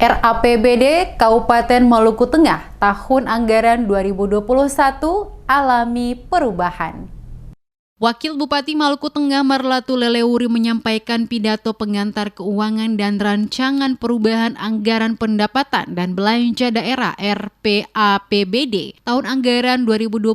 RAPBD Kabupaten Maluku Tengah tahun anggaran 2021 alami perubahan. Wakil Bupati Maluku Tengah Marlatu Lelewuri menyampaikan pidato pengantar keuangan dan rancangan perubahan anggaran pendapatan dan belanja daerah RAPBD tahun anggaran 2021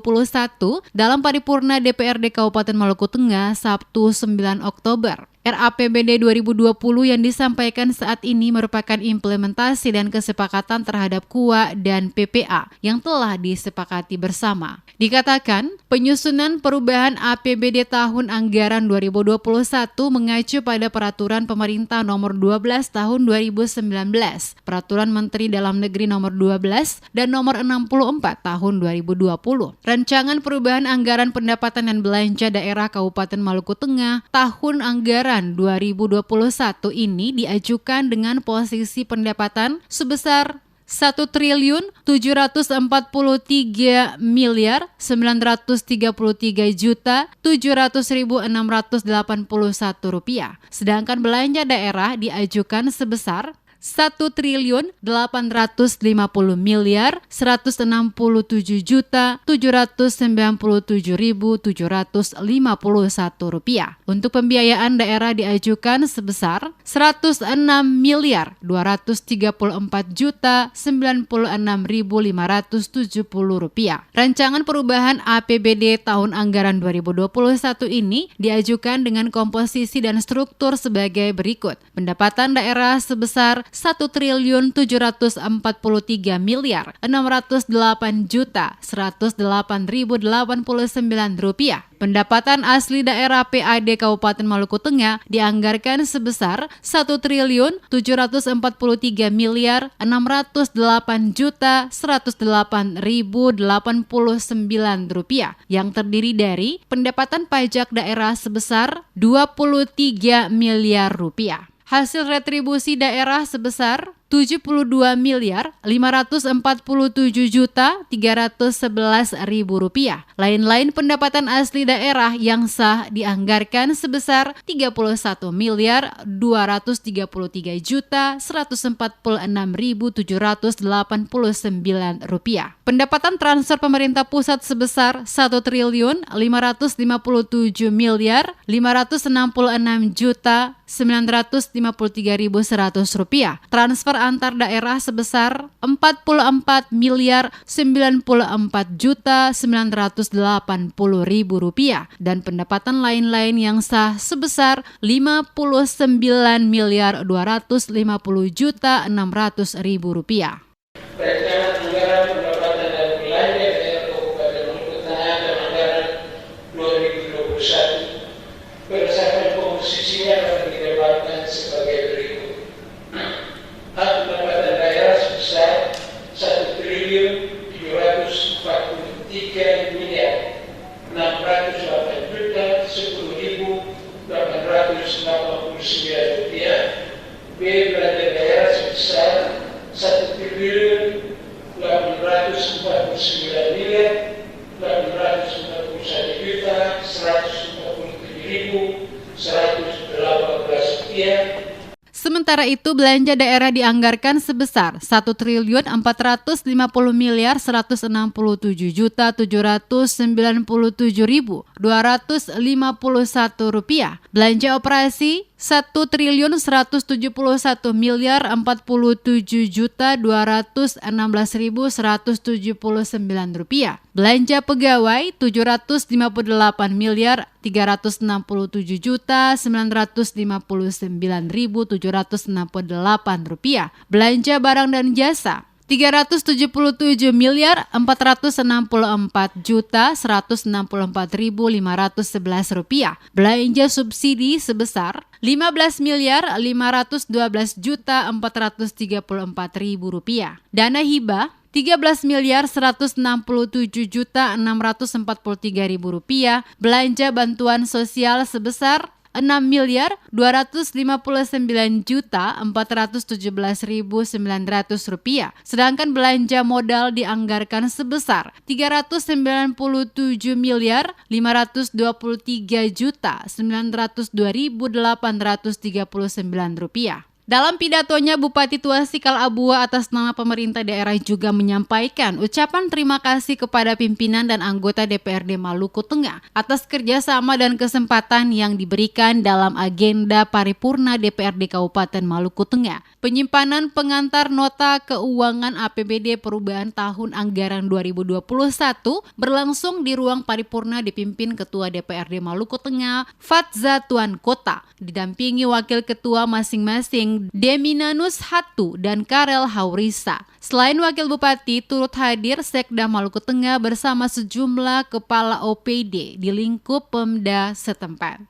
dalam paripurna DPRD Kabupaten Maluku Tengah Sabtu 9 Oktober. RAPBD 2020 yang disampaikan saat ini merupakan implementasi dan kesepakatan terhadap KUA dan PPA yang telah disepakati bersama. Dikatakan, penyusunan perubahan APBD tahun anggaran 2021 mengacu pada Peraturan Pemerintah Nomor 12 Tahun 2019, Peraturan Menteri Dalam Negeri Nomor 12 dan Nomor 64 Tahun 2020. Rancangan perubahan anggaran pendapatan dan belanja daerah Kabupaten Maluku Tengah tahun anggaran 2021 ini diajukan dengan posisi pendapatan sebesar 1.743.933.700.600.600 rupiah. Sedangkan belanja daerah diajukan sebesar 1.867.167.797.751 rupiah. Untuk pembiayaan daerah diajukan sebesar 106.234.096.570 rupiah. Rancangan perubahan APBD tahun anggaran 2021 ini diajukan dengan komposisi dan struktur sebagai berikut. Pendapatan daerah sebesar 1.743.608.108.089 rupiah. Pendapatan asli daerah PAD Kabupaten Maluku Tengah dianggarkan sebesar 1.743.608.108.089 rupiah yang terdiri dari pendapatan pajak daerah sebesar 23 miliar rupiah. Hasil retribusi daerah sebesar 72.547.311.000 rupiah. Lain-lain pendapatan asli daerah yang sah dianggarkan sebesar 31.233.146.789 rupiah. Pendapatan transfer pemerintah pusat sebesar 1.556.956.100 rupiah. Transfer antar daerah sebesar 44.094.980.000 rupiah dan pendapatan lain-lain yang sah sebesar 59.250.600.000 rupiah. Rancangan anggaran pendapatan dan belanja daerah Kabupaten Maluku Tengah tahun anggaran 2021 berdasarkan komposisinya dapat didapatkan sebagai berikut. Hak pendapatan daerah sebesar 1.403.608.10.889 rupiah. B. Belanja daerah sebesar 1.841.147.118 rupiah. Sementara itu, belanja daerah dianggarkan sebesar 1.451.197.797.251 rupiah. Belanja operasi 1.147.047.216.179 rupiah. Belanja pegawai 758.367.959.768 rupiah. Belanja barang dan jasa 377.464.164.511 rupiah. Belanja subsidi sebesar 15.512.434.000 rupiah. Dana hibah 13.167.643.000 rupiah. Belanja bantuan sosial sebesar 6.259.417.900 rupiah. Sedangkan belanja modal dianggarkan sebesar 397.523.902.839 rupiah. Dalam pidatonya, Bupati Tuasi Kalabua atas nama pemerintah daerah juga menyampaikan ucapan terima kasih kepada pimpinan dan anggota DPRD Maluku Tengah atas kerjasama dan kesempatan yang diberikan dalam agenda paripurna DPRD Kabupaten Maluku Tengah. Penyimpanan pengantar nota keuangan APBD perubahan tahun anggaran 2021 berlangsung di ruang paripurna dipimpin Ketua DPRD Maluku Tengah, Fatza Tuan Kota, didampingi wakil ketua masing-masing Deminanus Hatu dan Karel Haurisa. Selain Wakil Bupati, turut hadir Sekda Maluku Tengah bersama sejumlah kepala OPD di lingkup Pemda setempat.